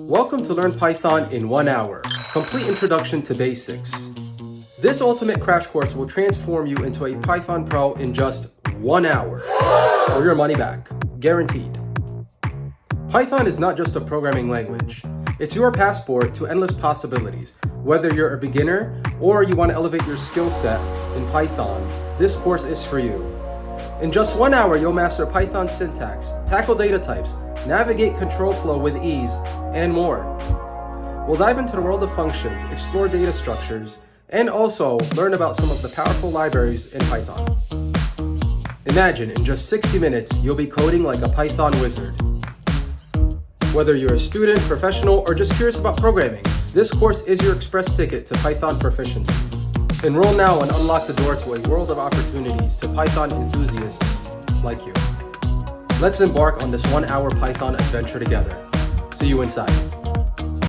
Welcome to Learn Python in 1 hour. Complete introduction to basics. This ultimate crash course will transform you into a Python pro in just 1 hour. Or your money back. Guaranteed. Python is not just a programming language. It's your passport to endless possibilities. Whether you're a beginner or you want to elevate your skill set in Python, this course is for you. In just 1 hour, you'll master Python syntax, tackle data types, navigate control flow with ease, and more. We'll dive into the world of functions, explore data structures, and also learn about some of the powerful libraries in Python. Imagine in just 60 minutes, you'll be coding like a Python wizard. Whether you're a student, professional, or just curious about programming, this course is your express ticket to Python proficiency. Enroll now and unlock the door to a world of opportunities to Python enthusiasts like you. Let's embark on this 1 hour Python adventure together. See you inside.